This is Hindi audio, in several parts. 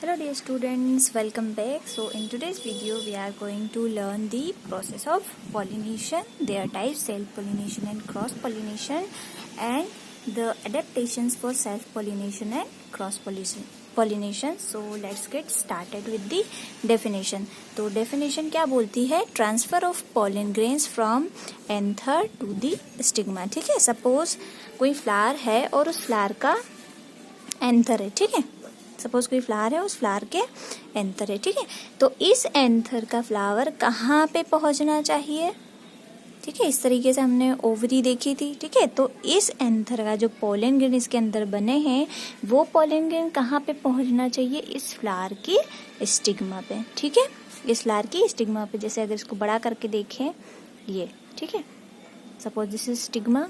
Hello dear students, welcome back. So in today's video we are going to learn the process of pollination, their types, self-pollination and cross-pollination, and the adaptations for self-pollination and cross-pollination. So let's get started with the definition. तो definition क्या बोलती है? Transfer of pollen grains from anther to the stigma. ठीक है, suppose कोई फ्लावर है और उस फ्लावर का एंथर है, ठीक है, सपोज कोई फ्लावर है, उस फ्लावर के एंथर है, ठीक है, तो इस एंथर का फ्लावर कहाँ पे पहुंचना चाहिए, ठीक है, इस तरीके से हमने ओवरी देखी थी, ठीक है, तो इस एंथर का जो पोलन ग्रेन इसके अंदर बने हैं वो पोलन ग्रेन कहाँ पे पहुंचना चाहिए, इस फ्लावर की स्टिग्मा पे, ठीक है, इस फ्लावर की स्टिग्मा पे। जैसे अगर इसको बड़ा करके देखें ये, ठीक है, सपोज दिस इज स्टिग्मा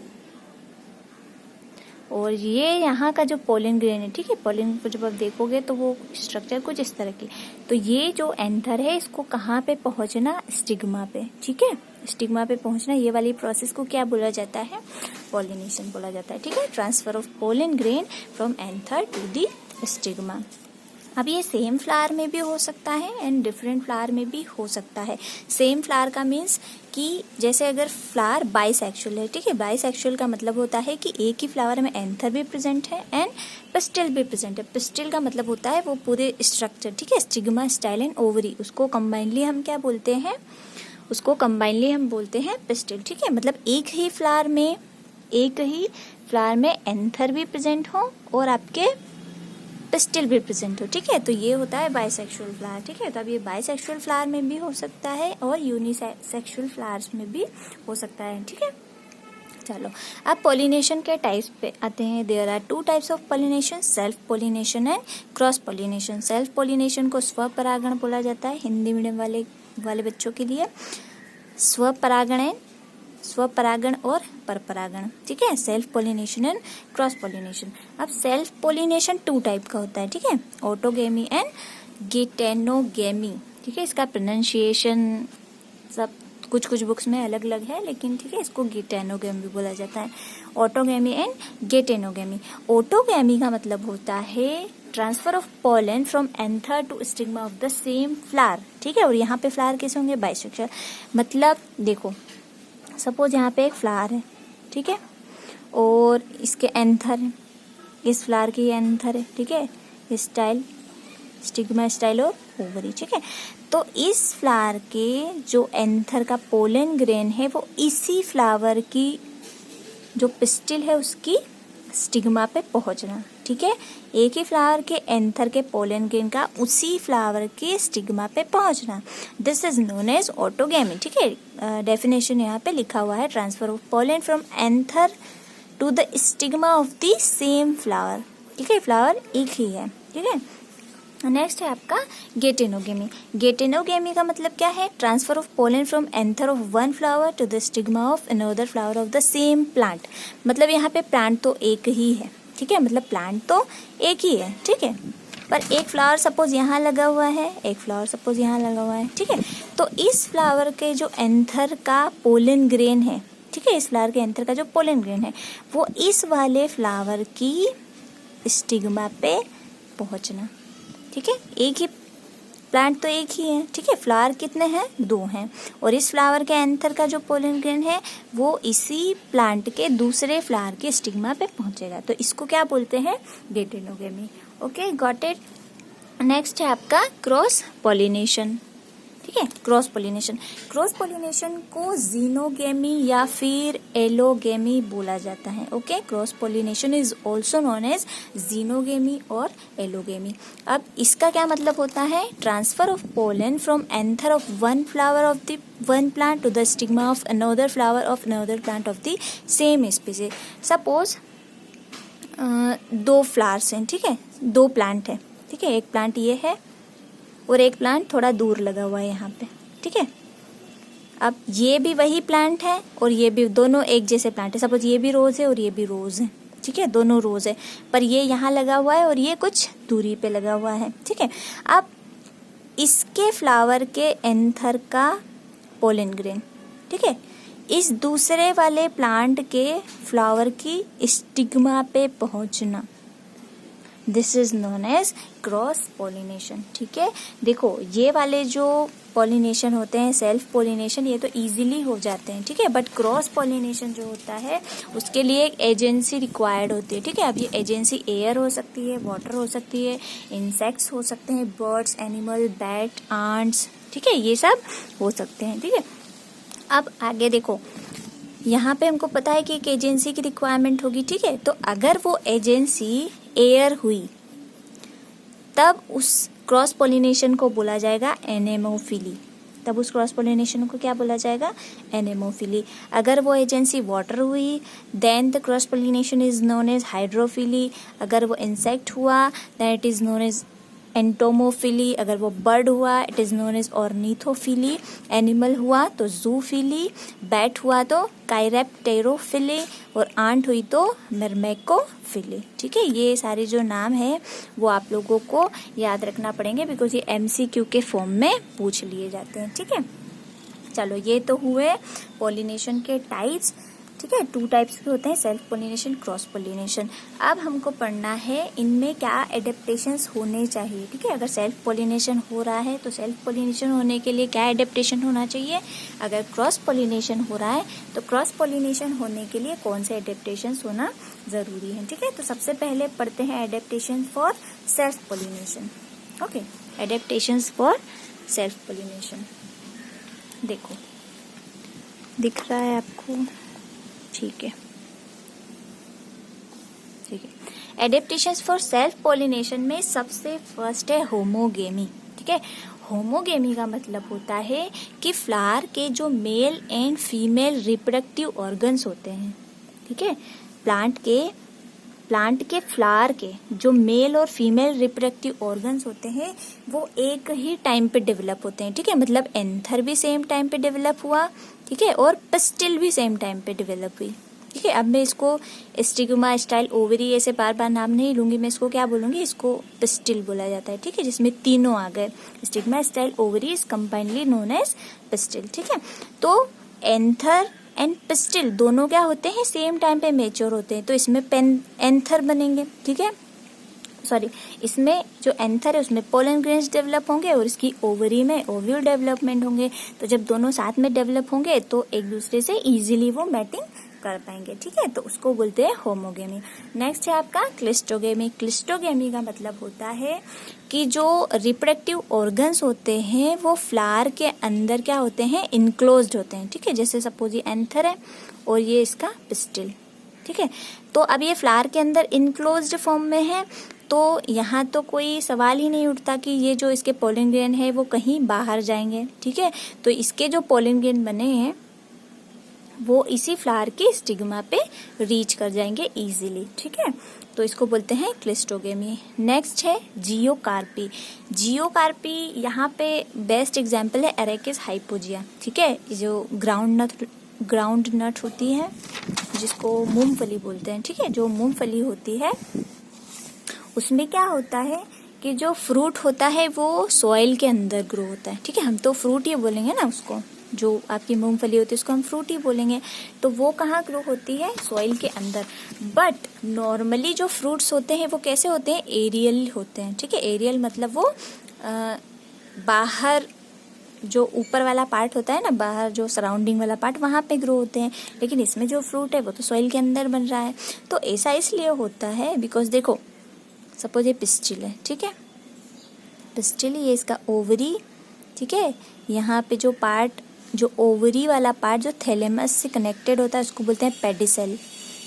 और ये यहाँ का जो पोलन ग्रेन है, ठीक है, पोलन को जब आप देखोगे तो वो स्ट्रक्चर कुछ इस तरह की, तो ये जो एंथर है इसको कहाँ पे पहुंचना, स्टिग्मा पे, ठीक है, स्टिग्मा पे पहुंचना, ये वाली प्रोसेस को क्या बोला जाता है, पॉलिनेशन बोला जाता है, ठीक है, transfer of pollen grain from anther to the stigma. अब ये सेम फ्लावर में भी हो सकता है एंड डिफरेंट फ्लावर में भी हो सकता है। सेम फ्लावर का मीन्स कि जैसे अगर फ्लावर बाइसेक्सुअल है, ठीक है, बाइसेक्सुअल का मतलब होता है कि एक ही फ्लावर में एंथर भी प्रेजेंट है एंड पिस्टिल भी प्रेजेंट है। पिस्टिल का मतलब होता है वो पूरे स्ट्रक्चर, ठीक है, स्टिग्मा, स्टाइल एंड ओवरी, उसको कंबाइनली हम क्या बोलते हैं, उसको कंबाइनली हम बोलते हैं पिस्टिल, ठीक है, मतलब एक ही फ्लावर में एंथर भी प्रेजेंट हो और आपके पिस्टिल भी प्रेजेंट हो, ठीक है, तो ये होता है बाइसेक्सुअल फ्लावर, ठीक है, तो अब ये बाइसेक्सुअल फ्लावर में भी हो सकता है और यूनिसेक्सुअल फ्लावर्स में भी हो सकता है, ठीक है। चलो अब पॉलिनेशन के टाइप्स पे आते हैं। There are two types of pollination, self pollination and cross pollination. Self pollination को स्वपरागण बोला जाता है हिंदी मीडियम वाले बच्चों के लिए, स्वपरागण और परपरागण, ठीक है, self pollination and cross pollination. अब सेल्फ पॉलिनेशन टू टाइप का होता है, ठीक है, ऑटोगेमी एंड गेटेनोगेमी, ठीक है, इसका प्रोनाउंसिएशन सब कुछ बुक्स में अलग अलग है, लेकिन ठीक है, इसको गेटेनोगेमी बोला जाता है, ऑटोगेमी एंड गेटेनोगेमी। ऑटोगेमी का मतलब होता है transfer of pollen from anther to stigma of the same flower, ठीक है, और यहाँ पे फ्लावर कैसे होंगे, बाइसेक्सुअल, मतलब देखो सपोज यहाँ पे एक फ्लावर है, ठीक है, और इसके एंथर है, इस फ्लावर की एंथर है, ठीक है, स्टाइल, स्टिग्मा, स्टाइल और ओवरी, ठीक है, तो इस फ्लावर के जो एंथर का पोलन ग्रेन है वो इसी फ्लावर की जो पिस्टिल है उसकी स्टिग्मा पे पहुंचना, ठीक है, एक ही फ्लावर के एंथर के पोलन ग्रेन का उसी फ्लावर के स्टिग्मा पे पहुंचना, this is known as autogamy, ठीक है। डेफिनेशन यहाँ पे लिखा हुआ है, transfer of pollen from anther to the stigma of the same flower, ठीक है, फ्लावर एक ही है, ठीक है। नेक्स्ट है आपका गेटेनोगेमी। गेटेनोगेमी का मतलब क्या है, transfer of pollen from anther of one flower to the stigma of another flower of the same plant, मतलब यहाँ पे प्लांट तो एक ही है, ठीक है, मतलब प्लांट तो एक ही है, ठीक है, पर एक फ्लावर सपोज यहाँ लगा हुआ है, एक फ्लावर सपोज यहाँ लगा हुआ है, ठीक है, तो इस फ्लावर के जो एंथर का पोलन ग्रेन है, ठीक है, इस फ्लावर के एंथर का जो पोलन ग्रेन है वो इस वाले फ्लावर की स्टिग्मा पे पहुंचना, ठीक है, एक ही प्लांट तो एक ही है, ठीक है, फ्लावर कितने हैं, दो हैं, और इस फ्लावर के एंथर का जो पोलन ग्रेन है वो इसी प्लांट के दूसरे फ्लावर के स्टिग्मा पे पहुंचेगा, तो इसको क्या बोलते हैं, geitonogamy. Okay, got it. Next है आपका क्रॉस पॉलिनेशन, ठीक है, क्रॉस पॉलिनेशन। क्रॉस पॉलिनेशन को जीनोगेमी या फिर एलोगेमी बोला जाता है। Okay, cross pollination is also known as xenogamy और एलोगेमी। अब इसका क्या मतलब होता है, transfer of pollen from anther of one flower of the one plant to the stigma of another flower of another plant of the same species. Suppose दो फ्लावर्स हैं, ठीक है, दो प्लांट है, ठीक है, एक प्लांट ये है और एक प्लांट थोड़ा दूर लगा हुआ है यहाँ पे, ठीक है, अब ये भी वही प्लांट है और ये भी, दोनों एक जैसे प्लांट है, सपोज ये भी रोज है और ये भी रोज है, ठीक है, दोनों रोज है, पर ये यहाँ लगा हुआ है और ये कुछ दूरी पे लगा हुआ है, ठीक है। अब इसके फ्लावर के एंथर का पोलन ग्रेन, ठीक है, इस दूसरे वाले प्लांट के फ्लावर की स्टिग्मा पे पहुंचना, this is known as cross pollination. ठीक है, देखो ये वाले जो पोलिनेशन होते हैं, सेल्फ पोलिनेशन, ये तो इजीली हो जाते हैं। ठीक है, बट क्रॉस पोलिनेशन जो होता है उसके लिए एक एजेंसी रिक्वायर्ड होती है। ठीक है, अब ये एजेंसी एयर हो सकती है, वाटर हो सकती है, इंसेक्ट्स हो सकते हैं, बर्ड्स, एनिमल, बैट, आंट्स, ठीक है, ये सब हो सकते हैं। ठीक है, अब आगे देखो, यहाँ पे हमको पता है कि एक एजेंसी की रिक्वायरमेंट होगी। ठीक है, तो अगर वो एजेंसी एयर हुई तब उस क्रॉस पोलिनेशन को बोला जाएगा एनेमोफिली। तब उस क्रॉस पोलिनेशन को क्या बोला जाएगा? एनेमोफिली। अगर वो एजेंसी वाटर हुई then the cross pollination is known as hydrophily. अगर वो इंसेक्ट हुआ then it is known as entomophily. अगर वो बर्ड हुआ it is known as ornithophily. Animal हुआ तो जूफिली। बैट हुआ तो काइरेप्टेरोफिली। और आंट हुई तो मर्मेकोफिली। ठीक है, ये सारे जो नाम है वो आप लोगों को याद रखना पड़ेंगे बिकॉज ये MCQ के फॉर्म में पूछ लिए जाते हैं। ठीक है, चलो ये तो हुए पोलिनेशन के टाइप्स। ठीक है, 2 टाइप्स के होते हैं, सेल्फ पोलिनेशन, क्रॉस पोलिनेशन। अब हमको पढ़ना है इनमें क्या एडेप्टेशंस होने चाहिए। ठीक है, अगर सेल्फ पोलिनेशन हो रहा है तो सेल्फ पोलिनेशन होने के लिए क्या एडेप्टेशन होना चाहिए, अगर क्रॉस पोलिनेशन हो रहा है तो क्रॉस पोलिनेशन होने के लिए कौन से एडेप्टेशंस होना जरूरी है। ठीक है, तो सबसे पहले पढ़ते हैं adaptation for self pollination. Okay, adaptations for self pollination, देखो दिख रहा है आपको? ठीक है, ठीक है। एडेप्टेशंस फॉर सेल्फ पोलिनेशन में सबसे फर्स्ट है होमोगेमी। ठीक है, होमोगेमी का मतलब होता है कि फ्लावर के जो male and female reproductive organs होते हैं, ठीक है, प्लांट के फ्लावर के जो मेल और फीमेल रिप्रोडक्टिव ऑर्गन्स होते हैं वो एक ही टाइम पे डेवलप होते हैं। ठीक है, मतलब एंथर भी सेम टाइम पे डेवलप हुआ, ठीक है, और पिस्टिल भी सेम टाइम पे डेवलप हुई। ठीक है, अब मैं इसको स्टिग्मा, स्टाइल, ओवरी ऐसे बार बार नाम नहीं लूंगी, मैं इसको क्या बोलूंगी, इसको पिस्टिल बोला जाता है। ठीक है, जिसमें तीनों आ गए, stigma, style, ovary is combinely known as pistil. ठीक है, तो एंथर एंड पिस्टिल दोनों क्या होते हैं, सेम टाइम पे मेच्योर होते हैं, तो इसमें एंथर बनेंगे। ठीक है, सॉरी, इसमें जो एंथर है उसमें पोलन ग्रेन्स डेवलप होंगे और इसकी ओवरी में ओव्यूल डेवलपमेंट होंगे। तो जब दोनों साथ में डेवलप होंगे तो एक दूसरे से इजीली वो मैटिंग कर पाएंगे। ठीक है, तो उसको बोलते हैं होमोगेमी। नेक्स्ट है आपका क्लिस्टोगेमी। क्लिस्टोगेमी का मतलब होता है कि जो रिप्रोडक्टिव ऑर्गन्स होते हैं वो फ्लावर के अंदर क्या होते हैं, इनक्लोज्ड होते हैं। ठीक है, जैसे सपोज ये एंथर है और ये इसका पिस्टिल। ठीक है, तो अब ये फ्लावर के अंदर इनक्लोज्ड फॉर्म में है, तो यहाँ तो कोई सवाल ही नहीं उठता कि ये जो इसके पोलन ग्रेन है वो कहीं बाहर जाएंगे। ठीक है, तो इसके जो पोलन ग्रेन बने हैं वो इसी फ्लावर की स्टिग्मा पे रीच कर जाएंगे इजीली। ठीक है, तो इसको बोलते हैं क्लिस्टोगेमी। नेक्स्ट है जियोकार्पी। जियोकार्पी यहाँ पे बेस्ट एग्जांपल है एरेकिस हाइपोजिया। ठीक है, जो ग्राउंड नट होती है जिसको मूंगफली बोलते हैं। ठीक है, जो मूंगफली होती है उसमें क्या होता है कि जो फ्रूट होता है वो सॉइल के अंदर ग्रो होता है। ठीक है, हम तो फ्रूट ही बोलेंगे ना उसको, जो आपकी मूंगफली होती है उसको हम फ्रूट ही बोलेंगे। तो वो कहाँ ग्रो होती है, सॉइल के अंदर। बट नॉर्मली जो फ्रूट्स होते हैं वो कैसे होते हैं, एरियल होते हैं। ठीक है, एरियल मतलब वो बाहर जो ऊपर वाला पार्ट होता है ना, बाहर जो सराउंडिंग वाला पार्ट वहाँ पे ग्रो होते हैं। लेकिन इसमें जो फ्रूट है वो तो सॉइल के अंदर बन रहा है। तो ऐसा इसलिए होता है बिकॉज देखो सपोज ये पिस्टिल है। ठीक है, पिस्टिल ये इसका ओवरी। ठीक है, यहाँ पे जो पार्ट, जो ओवरी वाला पार्ट जो थैलेमस से कनेक्टेड होता है उसको बोलते हैं पेडिसेल।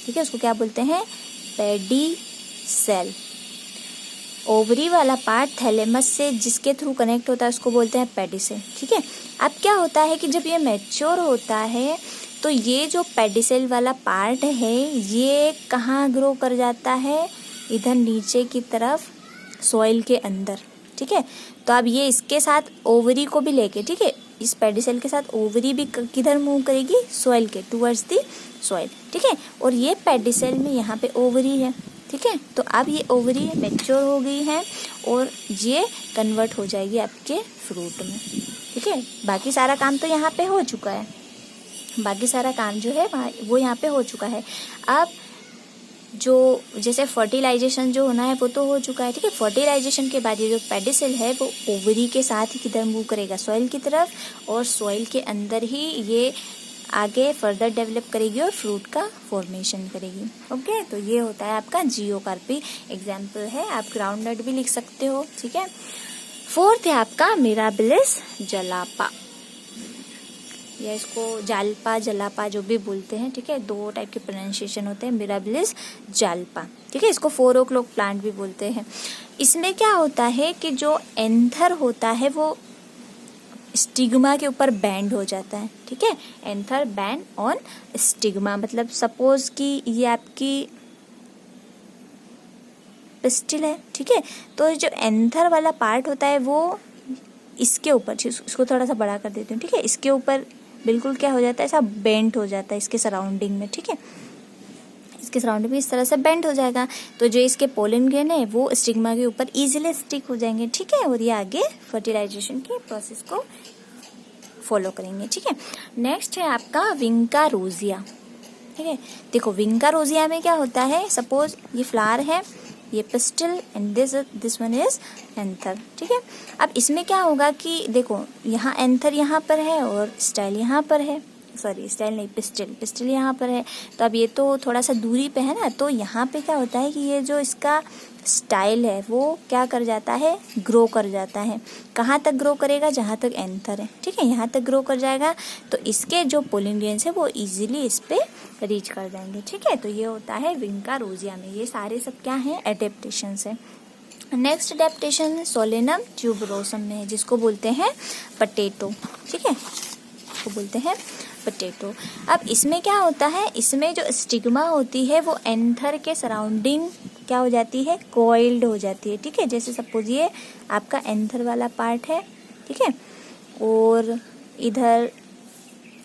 ठीक है, उसको क्या बोलते हैं, पेडिसेल। ओवरी वाला पार्ट थैलेमस से जिसके थ्रू कनेक्ट होता है उसको बोलते हैं पेडिसेल। ठीक है, अब क्या होता है कि जब ये मैच्योर होता है तो ये जो पेडिसेल वाला पार्ट है ये कहाँ ग्रो कर जाता है, इधर नीचे की तरफ सॉइल के अंदर। ठीक है, तो अब ये इसके साथ ओवरी को भी लेके, ठीक है, इस पेडिसेल के साथ ओवरी भी किधर मूव करेगी, सॉइल के टुवर्ड्स दी सॉइल। ठीक है, और ये पेडिसेल में यहाँ पे ओवरी है। ठीक है, तो अब ये ओवरी मैच्योर हो गई है और ये कन्वर्ट हो जाएगी आपके फ्रूट में। ठीक है, बाकी सारा काम तो यहाँ पे हो चुका है, बाकी सारा काम जो है वो यहाँ पे हो चुका है। अब जो जैसे फर्टिलाइजेशन जो होना है वो तो हो चुका है, ठीक है। फर्टिलाइजेशन के बाद ये जो पेडिसिल है वो ओवरी के साथ ही किधर मूव करेगा, सॉइल की तरफ, और सॉइल के अंदर ही ये आगे फर्दर डेवलप करेगी और फ्रूट का फॉर्मेशन करेगी। ओके, तो ये होता है आपका जियोकार्पी। एग्जाम्पल है, आप ग्राउंड नट भी लिख सकते हो, ठीक है। फोर्थ है आपका मिराबिलिस जलापा, या इसको जालपा जलापा जो भी बोलते हैं, ठीक है। दो टाइप के प्रोनाउंसिएशन होते हैं, मिराबिलिस जालपा, ठीक है। इसको 4 o'clock प्लांट भी बोलते हैं। इसमें क्या होता है कि जो एंथर होता है वो स्टिग्मा के ऊपर बैंड हो जाता है, ठीक है। एंथर बैंड ऑन स्टिग्मा, मतलब सपोज कि ये आपकी पिस्टिल है, ठीक है। तो जो एंथर वाला पार्ट होता है वो इसके ऊपर, इसको थोड़ा सा बड़ा कर देती हूँ, ठीक है। इसके ऊपर बिल्कुल क्या हो जाता है, ऐसा बेंट हो जाता है इसके सराउंडिंग में, ठीक है। इसके सराउंडिंग में इस तरह से बेंट हो जाएगा, तो जो इसके पोलन ग्रेन है वो स्टिग्मा के ऊपर इजीली स्टिक हो जाएंगे, ठीक है। और ये आगे फर्टिलाइजेशन के प्रोसेस को फॉलो करेंगे, ठीक है। नेक्स्ट है आपका विंका रोजिया, ठीक है। देखो विंका रोजिया में क्या होता है, सपोज ये फ्लावर है, ये pistil and this one is anther, ठीक है। अब इसमें क्या होगा कि देखो यहाँ एंथर यहाँ पर है और स्टाइल यहाँ पर है, सॉरी स्टाइल नहीं, पिस्टिल यहाँ पर है। तो अब ये तो थोड़ा सा दूरी पे है ना, तो यहाँ पे क्या होता है कि ये जो इसका स्टाइल है वो क्या कर जाता है, ग्रो कर जाता है। कहाँ तक ग्रो करेगा, जहाँ तक एंथर है, ठीक है, यहाँ तक ग्रो कर जाएगा। तो इसके जो पोलन ग्रेन्स है वो इजीली इस पे रीच कर जाएंगे, ठीक है। तो ये होता है विंका रोजिया में। ये सारे सब क्या हैं, एडेप्टेशन है। नेक्स्ट एडेप्टेशन सोलेनम ट्यूबरोसम में है, जिसको बोलते हैं पटेटो, ठीक है, इसको बोलते हैं पटेटो। अब इसमें क्या होता है, इसमें जो स्टिग्मा होती है वो एंथर के सराउंडिंग क्या हो जाती है, कॉइल्ड हो जाती है, ठीक है। जैसे सपोज ये आपका एंथर वाला पार्ट है, ठीक है, और इधर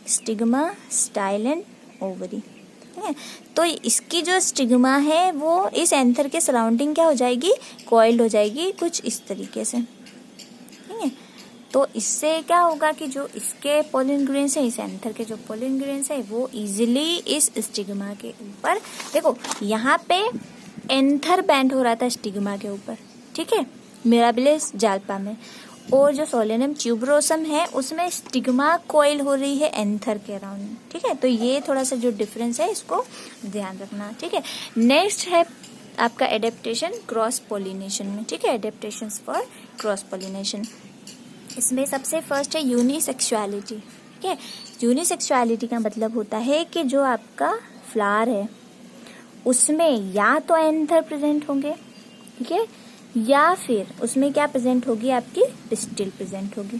स्टिग्मा, स्टाइल एंड ओवरी, ठीक है। तो इसकी जो स्टिग्मा है वो इस एंथर के सराउंडिंग क्या हो जाएगी, कॉइल्ड हो जाएगी कुछ इस तरीके से, ठीक है। तो इससे क्या होगा कि जो इसके पोलन ग्रेन्स है, इस एंथर के जो पोलन ग्रेन्स है वो इजीली इस स्टिग्मा के ऊपर, देखो यहाँ पे एंथर बैंड हो रहा था स्टिग्मा के ऊपर, ठीक है, मिराबिलिस जाल्पा में, और जो सोलेनम ट्यूबरोसम है उसमें स्टिग्मा कॉइल हो रही है एंथर के अराउंड, ठीक है। तो ये थोड़ा सा जो डिफरेंस है इसको ध्यान रखना, ठीक है। नेक्स्ट है आपका एडेप्टेशन क्रॉस पोलिनेशन में, ठीक है, एडेप्टेशंस फॉर क्रॉस पोलिनेशन। इसमें सबसे फर्स्ट है यूनिसेक्सुअलिटी, ठीक है। यूनिसेक्सुअलिटी का मतलब होता है कि जो आपका फ्लावर है उसमें या तो एंथर प्रेजेंट होंगे, ठीक है, या फिर उसमें क्या प्रेजेंट होगी, आपकी पिस्टिल प्रेजेंट होगी,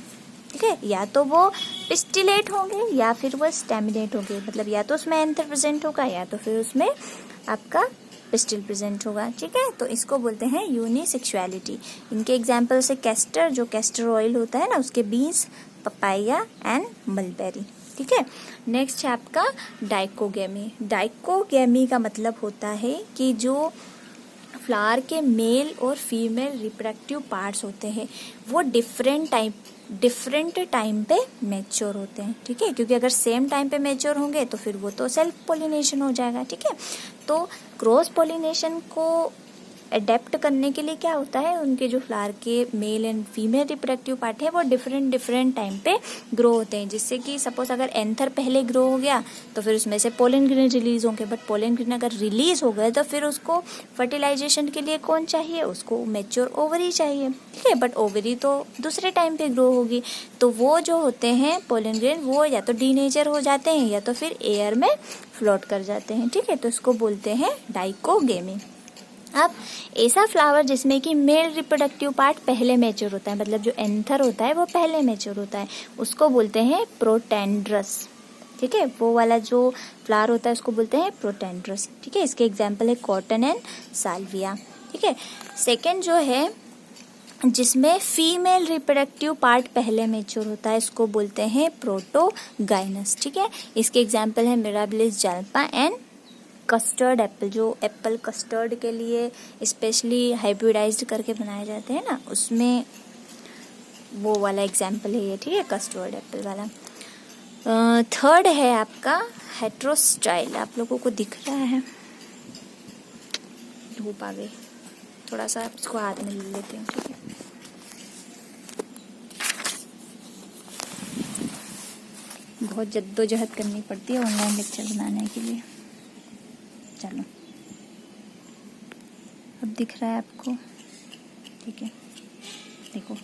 ठीक है। या तो वो पिस्टिलेट होंगे या फिर वो स्टेमिनेट होंगे, मतलब या तो उसमें एंथर प्रेजेंट होगा या तो फिर उसमें आपका पिस्टिल प्रेजेंट होगा, ठीक है। तो इसको बोलते हैं यूनिसेक्सुअलिटी। इनके एग्जाम्पल से कैस्टर, जो कैस्टर ऑयल होता है ना, उसके बीन्स, पपाया एंड मलबेरी, ठीक है। नेक्स्ट है आपका डाइकोगेमी। डाइकोगेमी का मतलब होता है कि जो फ्लावर के मेल और फीमेल रिप्रोडक्टिव पार्ट्स होते हैं वो डिफरेंट टाइम पे मैच्योर होते हैं, ठीक है। क्योंकि अगर सेम टाइम पे मैच्योर होंगे तो फिर वो तो सेल्फ पोलिनेशन हो जाएगा, ठीक है। तो क्रॉस पोलिनेशन को अडेप्ट करने के लिए क्या होता है, उनके जो फ्लावर के male and female reproductive part है वो डिफरेंट टाइम पे ग्रो होते हैं, जिससे कि सपोज अगर एंथर पहले ग्रो हो गया तो फिर उसमें से पोलन ग्रेन रिलीज होंगे, बट पोलन ग्रेन अगर रिलीज हो गए तो फिर उसको फर्टिलाइजेशन के लिए कौन चाहिए, उसको मैच्योर ओवरी चाहिए, ठीक है। बट ओवरी तो दूसरे टाइम पे ग्रो होगी, तो वो जो होते हैं पोलन ग्रेन वो या तो डीनेचर हो जाते हैं या तो फिर एयर में फ्लोट कर जाते हैं, ठीक है। तो इसको बोलते हैं डाइकोगेमी। अब ऐसा फ्लावर जिसमें कि मेल रिप्रोडक्टिव पार्ट पहले मैच्योर होता है, मतलब जो एंथर होता है वो पहले मैच्योर होता है, उसको बोलते हैं प्रोटेंड्रस, ठीक है। वो वाला जो फ्लावर होता है उसको बोलते हैं प्रोटेंड्रस, ठीक है। इसके एग्जाम्पल है कॉटन एंड साल्विया, ठीक है। सेकेंड जो है जिसमें फीमेल रिप्रोडक्टिव पार्ट पहले मैच्योर होता है इसको बोलते हैं प्रोटोगाइनस, ठीक है। इसके एग्जाम्पल है mirabilis Jalpa and custard Apple, जो एप्पल कस्टर्ड के लिए स्पेशली हाइब्रिडाइज्ड करके बनाए जाते हैं ना, उसमें वो वाला एग्जाम्पल है ये, ठीक है, कस्टर्ड एप्पल वाला। थर्ड है आपका हेट्रोस्टाइल, आप लोगों को दिख रहा है, धूप आ गई, थोड़ा सा इसको हाथ में ले लेती हूँ, ठीक है। बहुत जद्दोजहद करनी पड़ती है ऑनलाइन लेक्चर बनाने के लिए। चलो, अब दिख रहा है आपको, ठीक है। देखो,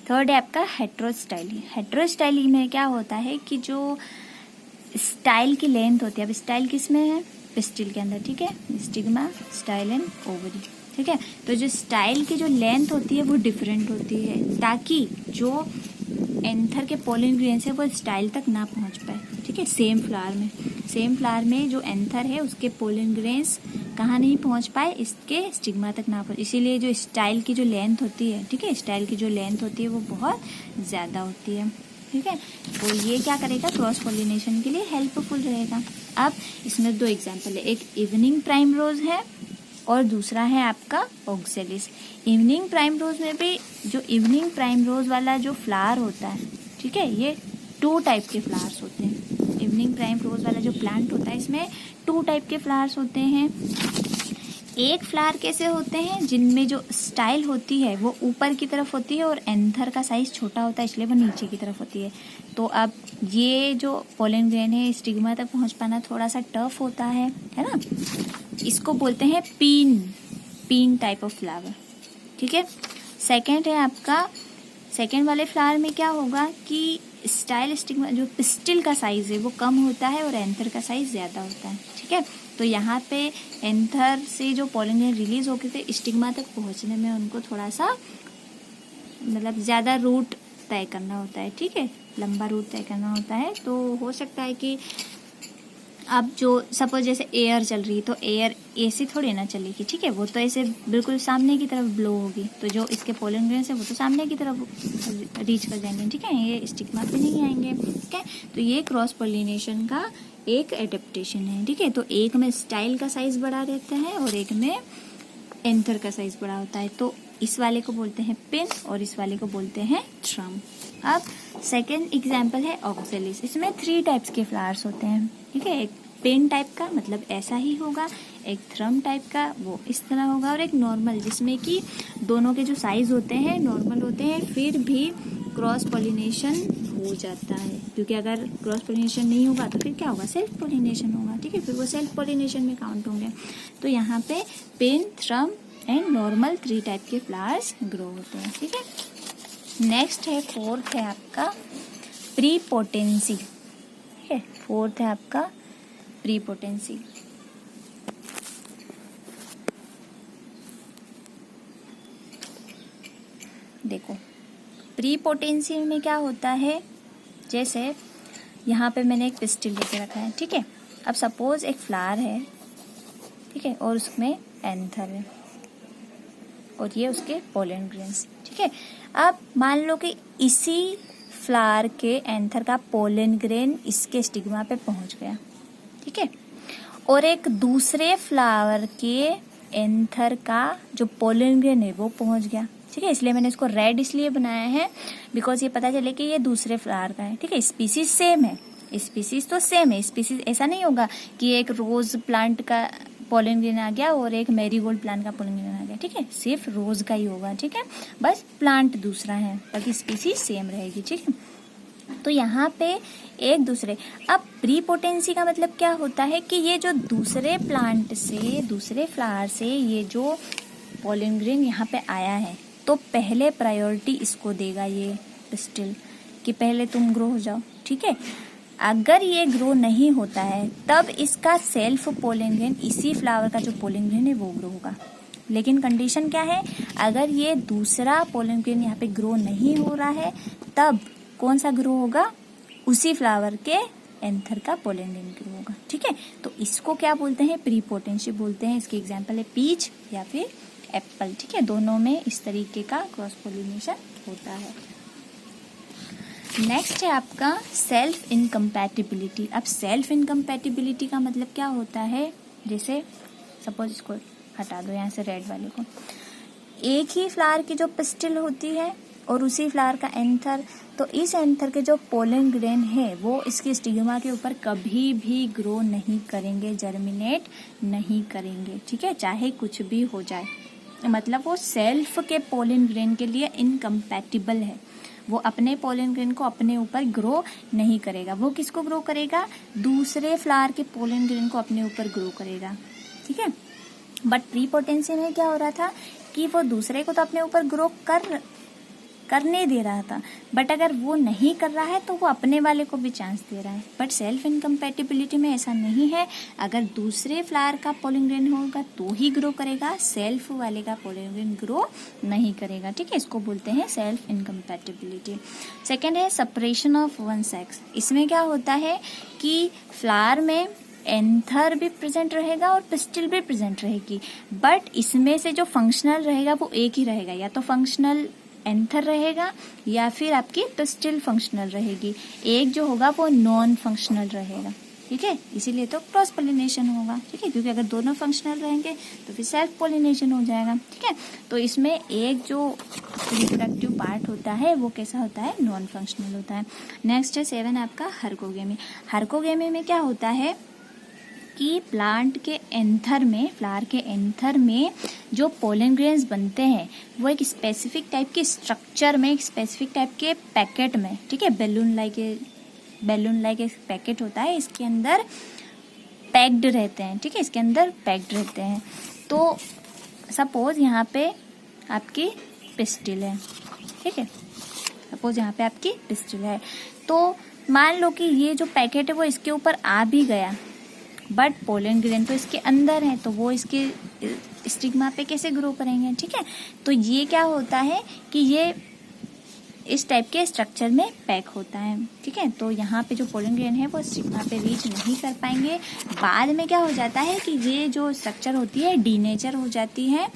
थर्ड है आपका हेटेरोस्टाइली। हेटेरोस्टाइली में क्या होता है कि जो स्टाइल की लेंथ होती है, अब स्टाइल किस में है, पिस्टिल के अंदर, ठीक है, स्टिग्मा, स्टाइल एंड ओवरी, ठीक है। तो जो स्टाइल की जो लेंथ होती है वो डिफरेंट होती है, ताकि जो एंथर के पोलन ग्रेन्स है वो स्टाइल तक ना पहुंच पाए, ठीक है। सेम फ्लावर में जो एंथर है उसके पोलन ग्रेन्स कहाँ नहीं पहुंच पाए, इसके स्टिग्मा तक ना पहुंच, इसीलिए जो स्टाइल की जो लेंथ होती है, ठीक है, स्टाइल की जो लेंथ होती है वो बहुत ज़्यादा होती है, ठीक है। तो ये क्या करेगा, क्रॉस पॉलिनेशन के लिए हेल्पफुल रहेगा। अब इसमें दो एग्जाम्पल है, एक इवनिंग प्राइम रोज है और दूसरा है आपका ऑक्सेलिस। इवनिंग प्राइम रोज में भी जो इवनिंग प्राइम रोज वाला जो फ्लावर होता है, ठीक है, ये 2 टाइप के फ्लावर्स होते हैं। इवनिंग प्राइम रोज वाला जो प्लांट होता है इसमें 2 टाइप के फ्लावर्स होते हैं। एक फ्लावर कैसे होते हैं, जिनमें जो स्टाइल होती है वो ऊपर की तरफ होती है और एंथर का साइज छोटा होता है, इसलिए वो नीचे की तरफ होती है। तो अब ये जो पोलन ग्रेन है स्टिग्मा तक पहुंच पाना थोड़ा सा टफ होता है ना। इसको बोलते हैं पीन टाइप ऑफ फ्लावर, ठीक है। सेकेंड है आपका, सेकेंड वाले फ्लावर में क्या होगा कि स्टाइल स्टिग्मा जो पिस्टिल का साइज है वो कम होता है और एंथर का साइज ज़्यादा होता है, ठीक है। तो यहाँ पे एंथर से जो पोलन ग्रेन रिलीज होके थे स्टिग्मा तक पहुँचने में उनको थोड़ा सा मतलब ज़्यादा रूट तय करना होता है, ठीक है, लंबा रूट तय करना होता है। तो हो सकता है कि अब जो सपोज जैसे एयर चल रही है तो एयर ऐसे थोड़ी ना चलेगी, ठीक है, वो तो ऐसे बिल्कुल सामने की तरफ ब्लो होगी, तो जो इसके पोलन ग्रेन्स है वो तो सामने की तरफ रीच कर जाएंगे, ठीक है, ये स्टिग्मा पे नहीं आएंगे, ठीक है। तो ये क्रॉस पोलिनेशन का एक एडेप्टेशन है, ठीक है। तो एक में स्टाइल का साइज बड़ा रहता है और एक में एंथर का साइज बड़ा होता है। तो इस वाले को बोलते हैं पिन और इस वाले को बोलते हैं थ्रम। अब सेकेंड एग्जाम्पल है ऑक्सेलिस। इसमें 3 टाइप्स के फ्लावर्स होते हैं, ठीक है। एक पिन टाइप का मतलब ऐसा ही होगा, एक थ्रम टाइप का वो इस तरह होगा, और एक नॉर्मल जिसमें कि दोनों के जो साइज होते हैं नॉर्मल होते हैं, फिर भी क्रॉस पोलिनेशन हो जाता है, क्योंकि अगर क्रॉस पोलिनेशन नहीं होगा तो फिर क्या होगा, सेल्फ पोलिनेशन होगा, ठीक है, फिर वो सेल्फ पोलिनेशन में काउंट होंगे। तो यहाँ पे पिन, थ्रम एंड नॉर्मल 3 टाइप के फ्लावर्स ग्रो होते हैं, ठीक है। नेक्स्ट है, फोर्थ है आपका प्रीपोटेंसी, ठीक है, फोर्थ है आपका प्रीपोटेंसी। देखो, प्रीपोटेंसी में क्या होता है, जैसे यहाँ पे मैंने एक पिस्टिल लेके रखा है, ठीक है। अब सपोज एक फ्लावर है, ठीक है, और उसमें एंथर है और ये उसके पोलन ग्रेन्स, ठीक है। अब मान लो कि इसी फ्लावर के एंथर का पोलन ग्रेन इसके स्टिग्मा पे पहुंच गया, ठीक है, और एक दूसरे फ्लावर के एंथर का जो पोलन ग्रेन है वो पहुंच गया, ठीक है। इसलिए मैंने इसको रेड इसलिए बनाया है बिकॉज ये पता चले कि ये दूसरे फ्लावर का है, ठीक है। स्पीसीज सेम है, स्पीसीज तो सेम है, स्पीसीज ऐसा नहीं होगा कि एक रोज प्लांट का पोलन ग्रेन आ गया और एक मैरीगोल्ड प्लांट का पोलन ग्रेन आ गया, ठीक है, सिर्फ रोज का ही होगा, ठीक है, बस प्लांट दूसरा है, बाकी स्पीसीज सेम रहेगी, ठीक है। तो यहाँ पे एक दूसरे, अब प्रीपोटेंसी का मतलब क्या होता है कि ये जो दूसरे प्लांट से, दूसरे फ्लावर से ये जो पोलन ग्रेन यहाँ पे आया है तो पहले प्रायोरिटी इसको देगा ये पिस्टिल कि पहले तुम ग्रो हो जाओ, ठीक है। अगर ये ग्रो नहीं होता है तब इसका सेल्फ पोलन ग्रेन, इसी फ्लावर का जो पोलन ग्रेन है वो ग्रो होगा। लेकिन कंडीशन क्या है, अगर ये दूसरा पोलन ग्रेन यहाँ पे ग्रो नहीं हो रहा है तब कौन सा ग्रो होगा, उसी फ्लावर के एंथर का पोलन ग्रेन ग्रो होगा, ठीक है। तो इसको क्या बोलते हैं, प्रीपोटेंसी बोलते हैं। इसके एग्जाम्पल है पीच या फिर एप्पल, ठीक है, दोनों में इस तरीके का क्रॉस पोलिनेशन होता है। नेक्स्ट है आपका सेल्फ इनकम्पैटिबिलिटी। अब सेल्फ इनकम्पैटिबिलिटी का मतलब क्या होता है, जैसे सपोज इसको हटा दो यहाँ से रेड वाले को, एक ही फ्लावर की जो पिस्टिल होती है और उसी फ्लावर का एंथर, तो इस एंथर के जो पोलन ग्रेन है वो इसकी स्टिग्मा के ऊपर कभी भी ग्रो नहीं करेंगे, जर्मिनेट नहीं करेंगे, ठीक है, चाहे कुछ भी हो जाए। मतलब वो सेल्फ के पोलन ग्रेन के लिए इनकम्पैटिबल है, वो अपने पोलन ग्रेन को अपने ऊपर ग्रो नहीं करेगा। वो किसको ग्रो करेगा? दूसरे फ्लावर के पोलन ग्रेन को अपने ऊपर ग्रो करेगा, ठीक है। बट प्रीपोटेंसी में क्या हो रहा था कि वो दूसरे को तो अपने ऊपर ग्रो करने दे रहा था, बट अगर वो नहीं कर रहा है तो वो अपने वाले को भी चांस दे रहा है। बट सेल्फ इनकम्पैटिबिलिटी में ऐसा नहीं है, अगर दूसरे फ्लावर का पोलन ग्रेन होगा तो ही ग्रो करेगा, सेल्फ वाले का पोलन ग्रेन ग्रो नहीं करेगा, ठीक है। इसको बोलते हैं सेल्फ इनकम्पैटिबिलिटी। सेकेंड है सेपरेशन ऑफ वन सेक्स। इसमें क्या होता है कि फ्लावर में एंथर भी प्रेजेंट रहेगा और पिस्टिल भी प्रेजेंट रहेगी, बट इसमें से जो फंक्शनल रहेगा वो एक ही रहेगा, या तो फंक्शनल एंथर रहेगा या फिर आपकी पिस्टिल फंक्शनल रहेगी। एक जो होगा वो नॉन फंक्शनल रहेगा, ठीक है। इसीलिए तो क्रॉस पोलिनेशन होगा, ठीक है, क्योंकि अगर दोनों फंक्शनल रहेंगे तो फिर सेल्फ पोलिनेशन हो जाएगा, ठीक है। तो इसमें एक जो रिप्रोडक्टिव पार्ट होता है वो कैसा होता है? नॉन फंक्शनल होता है। नेक्स्ट है 7 आपका हर्कोगेमी। हर्कोगेमी में क्या होता है कि प्लांट के एंथर में, फ्लावर के एंथर में जो पोलन ग्रेन्स बनते हैं वो एक स्पेसिफिक टाइप के स्ट्रक्चर में, एक स्पेसिफिक टाइप के पैकेट में, ठीक है, बैलून लाइक एक पैकेट होता है, इसके अंदर पैक्ड रहते हैं, ठीक है, इसके अंदर पैक्ड रहते हैं। तो सपोज यहाँ पे आपकी पिस्टिल है, ठीक है, सपोज यहाँ पे आपकी पिस्टिल है, तो मान लो कि ये जो पैकेट है वो इसके ऊपर आ भी गया, बट पोलन ग्रेन तो इसके अंदर है, तो वो इसके स्टिग्मा पे कैसे ग्रो करेंगे, ठीक है। तो ये क्या होता है कि ये इस टाइप के स्ट्रक्चर में पैक होता है, ठीक है। तो यहाँ पे जो पोलन ग्रेन है वो स्टिग्मा पे रीच नहीं कर पाएंगे। बाद में क्या हो जाता है कि ये जो स्ट्रक्चर होती है डीनेचर हो जाती है,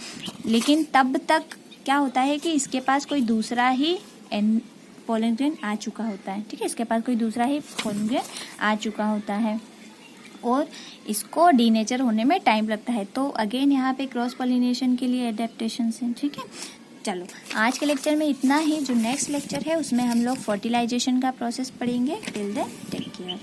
लेकिन तब तक क्या होता है कि इसके पास कोई दूसरा ही पोलन ग्रेन आ चुका होता है, ठीक है, इसके पास कोई दूसरा ही पोलन ग्रेन आ चुका होता है और इसको डीनेचर होने में टाइम लगता है। तो अगेन यहाँ पे क्रॉस पॉलिनेशन के लिए एडेप्टेशन है, ठीक है। चलो आज के लेक्चर में इतना ही। जो नेक्स्ट लेक्चर है उसमें हम लोग फर्टिलाइजेशन का प्रोसेस पढ़ेंगे। Till then take care.